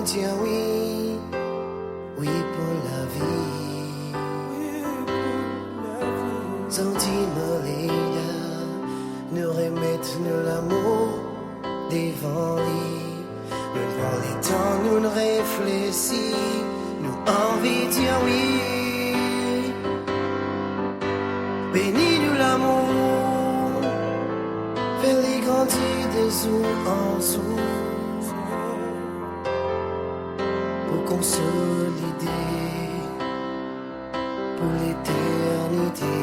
nous dire oui, oui pour la vie. Sentiment nous remettre l'amour devant lui. Nous prend les temps, nous ne réfléchissons, nous envie de dire oui. Bénis-nous l'amour, fais-les grandir de jour en jour, pour consolider pour l'éternité.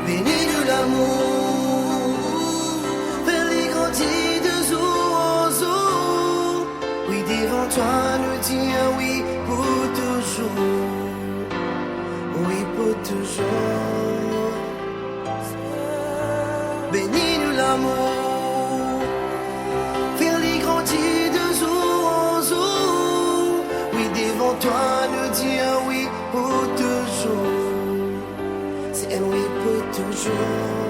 Bénis-nous l'amour, fais-les grandir de jour en jour. Oui, devant toi, nous dire oui pour toujours. Oui, pour toujours. Bénis-nous l'amour, fais-les grandir de jour en jour. Oui, devant toi, nous dire oui pour toujours. C'est un oui pour toujours.